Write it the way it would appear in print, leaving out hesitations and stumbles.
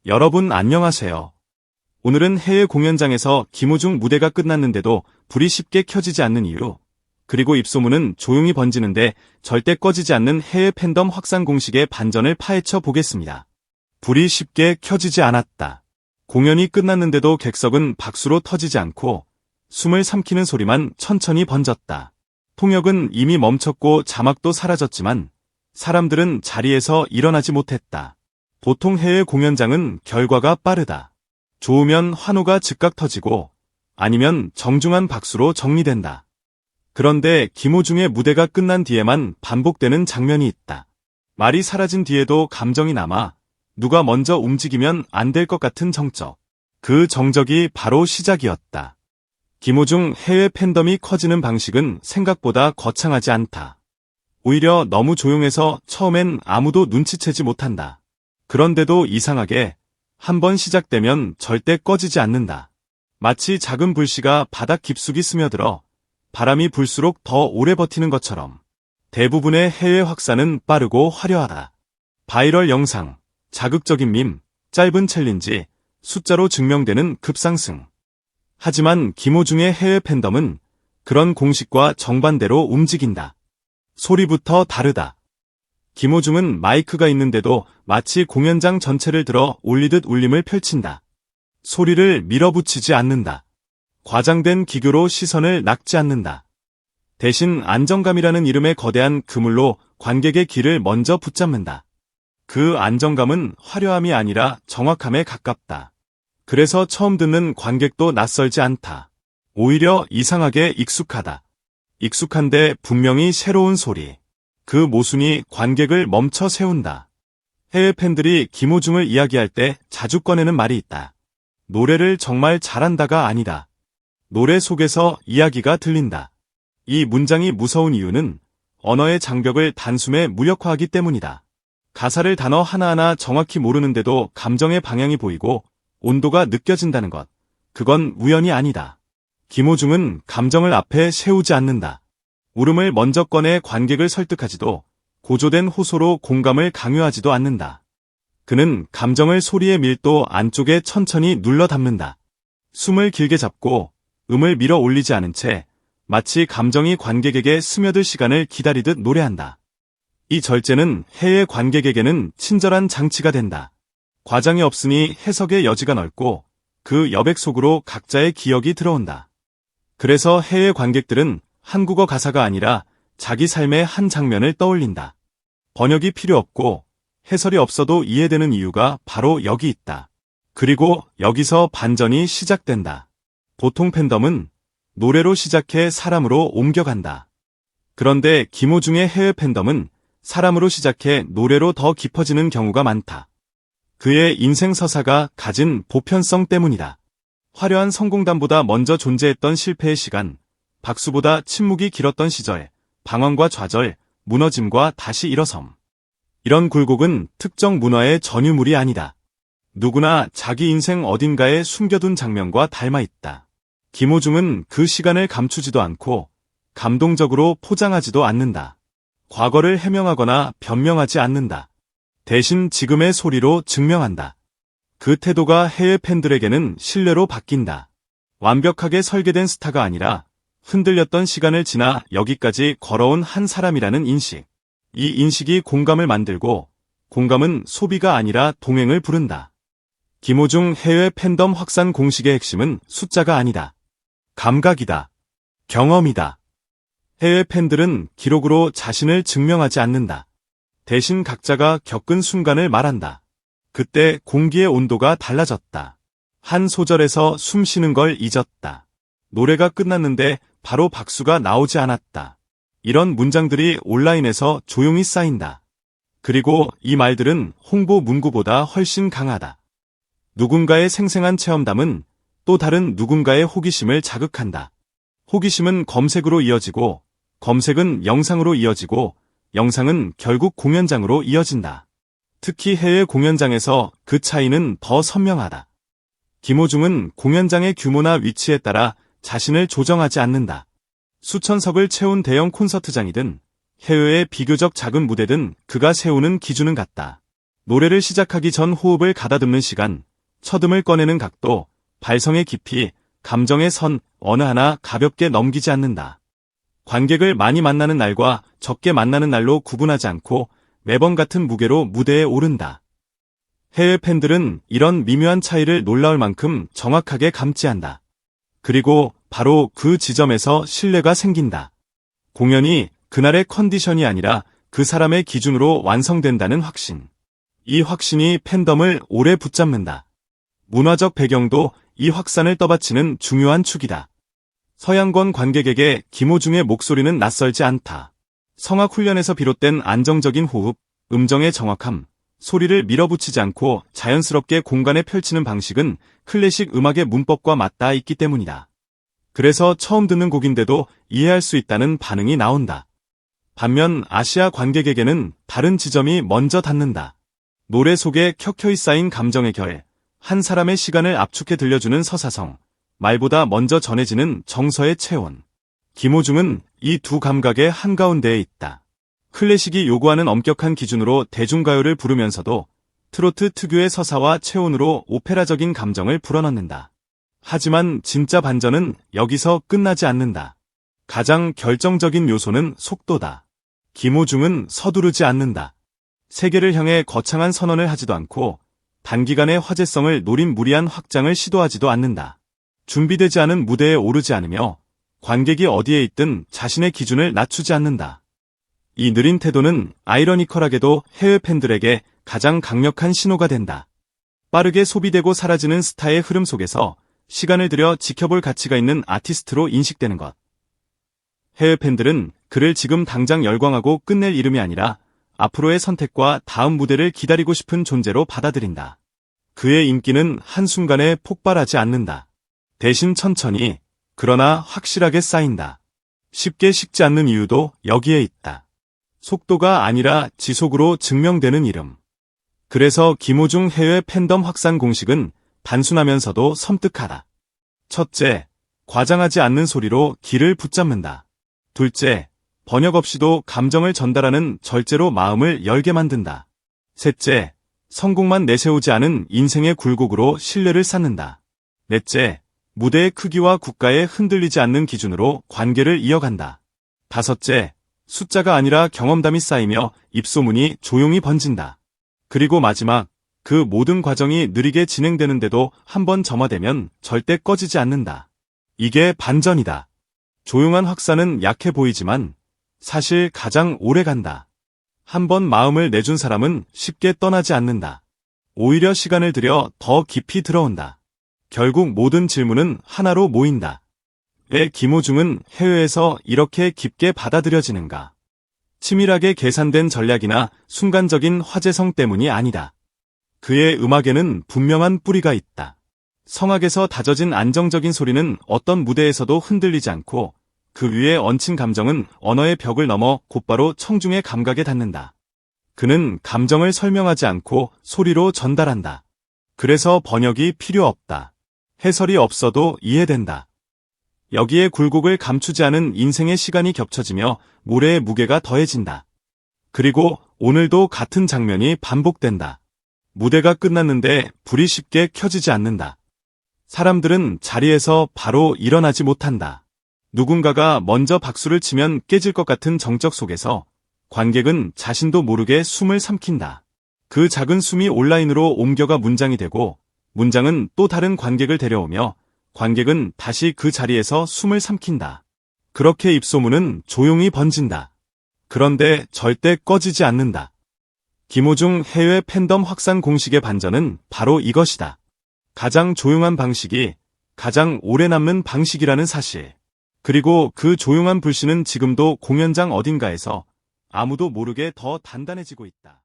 여러분 안녕하세요. 오늘은 해외 공연장에서 김호중 무대가 끝났는데도 불이 쉽게 켜지지 않는 이유, 그리고 입소문은 조용히 번지는데 절대 꺼지지 않는 해외 팬덤 확산 공식의 반전을 파헤쳐 보겠습니다. 불이 쉽게 켜지지 않았다. 공연이 끝났는데도 객석은 박수로 터지지 않고 숨을 삼키는 소리만 천천히 번졌다. 통역은 이미 멈췄고 자막도 사라졌지만 사람들은 자리에서 일어나지 못했다. 보통 해외 공연장은 결과가 빠르다. 좋으면 환호가 즉각 터지고 아니면 정중한 박수로 정리된다. 그런데 김호중의 무대가 끝난 뒤에만 반복되는 장면이 있다. 말이 사라진 뒤에도 감정이 남아 누가 먼저 움직이면 안 될 것 같은 정적. 그 정적이 바로 시작이었다. 김호중 해외 팬덤이 커지는 방식은 생각보다 거창하지 않다. 오히려 너무 조용해서 처음엔 아무도 눈치채지 못한다. 그런데도 이상하게 한번 시작되면 절대 꺼지지 않는다. 마치 작은 불씨가 바닥 깊숙이 스며들어 바람이 불수록 더 오래 버티는 것처럼. 대부분의 해외 확산은 빠르고 화려하다. 바이럴 영상, 자극적인 밈, 짧은 챌린지, 숫자로 증명되는 급상승. 하지만 김호중의 해외 팬덤은 그런 공식과 정반대로 움직인다. 소리부터 다르다. 김호중은 마이크가 있는데도 마치 공연장 전체를 들어 올리듯 울림을 펼친다. 소리를 밀어붙이지 않는다. 과장된 기교로 시선을 낚지 않는다. 대신 안정감이라는 이름의 거대한 그물로 관객의 귀를 먼저 붙잡는다. 그 안정감은 화려함이 아니라 정확함에 가깝다. 그래서 처음 듣는 관객도 낯설지 않다. 오히려 이상하게 익숙하다. 익숙한데 분명히 새로운 소리. 그 모순이 관객을 멈춰 세운다. 해외 팬들이 김호중을 이야기할 때 자주 꺼내는 말이 있다. 노래를 정말 잘한다가 아니다. 노래 속에서 이야기가 들린다. 이 문장이 무서운 이유는 언어의 장벽을 단숨에 무력화하기 때문이다. 가사를 단어 하나하나 정확히 모르는데도 감정의 방향이 보이고 온도가 느껴진다는 것. 그건 우연이 아니다. 김호중은 감정을 앞에 세우지 않는다. 울음을 먼저 꺼내 관객을 설득하지도 고조된 호소로 공감을 강요하지도 않는다. 그는 감정을 소리의 밀도 안쪽에 천천히 눌러 담는다. 숨을 길게 잡고 음을 밀어 올리지 않은 채 마치 감정이 관객에게 스며들 시간을 기다리듯 노래한다. 이 절제는 해외 관객에게는 친절한 장치가 된다. 과장이 없으니 해석의 여지가 넓고 그 여백 속으로 각자의 기억이 들어온다. 그래서 해외 관객들은 한국어 가사가 아니라 자기 삶의 한 장면을 떠올린다. 번역이 필요 없고 해설이 없어도 이해되는 이유가 바로 여기 있다. 그리고 여기서 반전이 시작된다. 보통 팬덤은 노래로 시작해 사람으로 옮겨간다. 그런데 김호중의 해외 팬덤은 사람으로 시작해 노래로 더 깊어지는 경우가 많다. 그의 인생 서사가 가진 보편성 때문이다. 화려한 성공담보다 먼저 존재했던 실패의 시간, 박수보다 침묵이 길었던 시절, 방황과 좌절, 무너짐과 다시 일어섬. 이런 굴곡은 특정 문화의 전유물이 아니다. 누구나 자기 인생 어딘가에 숨겨둔 장면과 닮아 있다. 김호중은 그 시간을 감추지도 않고 감동적으로 포장하지도 않는다. 과거를 해명하거나 변명하지 않는다. 대신 지금의 소리로 증명한다. 그 태도가 해외 팬들에게는 신뢰로 바뀐다. 완벽하게 설계된 스타가 아니라 흔들렸던 시간을 지나 여기까지 걸어온 한 사람이라는 인식. 이 인식이 공감을 만들고 공감은 소비가 아니라 동행을 부른다. 김호중 해외 팬덤 확산 공식의 핵심은 숫자가 아니다. 감각이다. 경험이다. 해외 팬들은 기록으로 자신을 증명하지 않는다. 대신 각자가 겪은 순간을 말한다. 그때 공기의 온도가 달라졌다. 한 소절에서 숨 쉬는 걸 잊었다. 노래가 끝났는데 바로 박수가 나오지 않았다. 이런 문장들이 온라인에서 조용히 쌓인다. 그리고 이 말들은 홍보 문구보다 훨씬 강하다. 누군가의 생생한 체험담은 또 다른 누군가의 호기심을 자극한다. 호기심은 검색으로 이어지고, 검색은 영상으로 이어지고, 영상은 결국 공연장으로 이어진다. 특히 해외 공연장에서 그 차이는 더 선명하다. 김호중은 공연장의 규모나 위치에 따라 자신을 조정하지 않는다. 수천 석을 채운 대형 콘서트장이든 해외의 비교적 작은 무대든 그가 세우는 기준은 같다. 노래를 시작하기 전 호흡을 가다듬는 시간, 첫음을 꺼내는 각도, 발성의 깊이, 감정의 선, 어느 하나 가볍게 넘기지 않는다. 관객을 많이 만나는 날과 적게 만나는 날로 구분하지 않고 매번 같은 무게로 무대에 오른다. 해외 팬들은 이런 미묘한 차이를 놀라울 만큼 정확하게 감지한다. 그리고 바로 그 지점에서 신뢰가 생긴다. 공연이 그날의 컨디션이 아니라 그 사람의 기준으로 완성된다는 확신. 이 확신이 팬덤을 오래 붙잡는다. 문화적 배경도 이 확산을 떠받치는 중요한 축이다. 서양권 관객에게 김호중의 목소리는 낯설지 않다. 성악 훈련에서 비롯된 안정적인 호흡, 음정의 정확함, 소리를 밀어붙이지 않고 자연스럽게 공간에 펼치는 방식은 클래식 음악의 문법과 맞닿아 있기 때문이다. 그래서 처음 듣는 곡인데도 이해할 수 있다는 반응이 나온다. 반면 아시아 관객에게는 다른 지점이 먼저 닿는다. 노래 속에 켜켜이 쌓인 감정의 결, 한 사람의 시간을 압축해 들려주는 서사성, 말보다 먼저 전해지는 정서의 체온. 김호중은 이 두 감각의 한가운데에 있다. 클래식이 요구하는 엄격한 기준으로 대중가요를 부르면서도 트로트 특유의 서사와 체온으로 오페라적인 감정을 불어넣는다. 하지만 진짜 반전은 여기서 끝나지 않는다. 가장 결정적인 요소는 속도다. 김호중은 서두르지 않는다. 세계를 향해 거창한 선언을 하지도 않고 단기간에 화제성을 노린 무리한 확장을 시도하지도 않는다. 준비되지 않은 무대에 오르지 않으며 관객이 어디에 있든 자신의 기준을 낮추지 않는다. 이 느린 태도는 아이러니컬하게도 해외 팬들에게 가장 강력한 신호가 된다. 빠르게 소비되고 사라지는 스타의 흐름 속에서 시간을 들여 지켜볼 가치가 있는 아티스트로 인식되는 것. 해외 팬들은 그를 지금 당장 열광하고 끝낼 이름이 아니라 앞으로의 선택과 다음 무대를 기다리고 싶은 존재로 받아들인다. 그의 인기는 한순간에 폭발하지 않는다. 대신 천천히, 그러나 확실하게 쌓인다. 쉽게 식지 않는 이유도 여기에 있다. 속도가 아니라 지속으로 증명되는 이름. 그래서 김호중 해외 팬덤 확산 공식은 단순하면서도 섬뜩하다. 첫째, 과장하지 않는 소리로 길을 붙잡는다. 둘째, 번역 없이도 감정을 전달하는 절제로 마음을 열게 만든다. 셋째, 성공만 내세우지 않은 인생의 굴곡으로 신뢰를 쌓는다. 넷째, 무대의 크기와 국가에 흔들리지 않는 기준으로 관계를 이어간다. 다섯째, 숫자가 아니라 경험담이 쌓이며 입소문이 조용히 번진다. 그리고 마지막, 그 모든 과정이 느리게 진행되는데도 한번 점화되면 절대 꺼지지 않는다. 이게 반전이다. 조용한 확산은 약해 보이지만 사실 가장 오래 간다. 한번 마음을 내준 사람은 쉽게 떠나지 않는다. 오히려 시간을 들여 더 깊이 들어온다. 결국 모든 질문은 하나로 모인다. 왜 김호중은 해외에서 이렇게 깊게 받아들여지는가? 치밀하게 계산된 전략이나 순간적인 화제성 때문이 아니다. 그의 음악에는 분명한 뿌리가 있다. 성악에서 다져진 안정적인 소리는 어떤 무대에서도 흔들리지 않고 그 위에 얹힌 감정은 언어의 벽을 넘어 곧바로 청중의 감각에 닿는다. 그는 감정을 설명하지 않고 소리로 전달한다. 그래서 번역이 필요 없다. 해설이 없어도 이해된다. 여기에 굴곡을 감추지 않은 인생의 시간이 겹쳐지며 모래의 무게가 더해진다. 그리고 오늘도 같은 장면이 반복된다. 무대가 끝났는데 불이 쉽게 켜지지 않는다. 사람들은 자리에서 바로 일어나지 못한다. 누군가가 먼저 박수를 치면 깨질 것 같은 정적 속에서 관객은 자신도 모르게 숨을 삼킨다. 그 작은 숨이 온라인으로 옮겨가 문장이 되고 문장은 또 다른 관객을 데려오며 관객은 다시 그 자리에서 숨을 삼킨다. 그렇게 입소문은 조용히 번진다. 그런데 절대 꺼지지 않는다. 김호중 해외 팬덤 확산 공식의 반전은 바로 이것이다. 가장 조용한 방식이 가장 오래 남는 방식이라는 사실. 그리고 그 조용한 불씨는 지금도 공연장 어딘가에서 아무도 모르게 더 단단해지고 있다.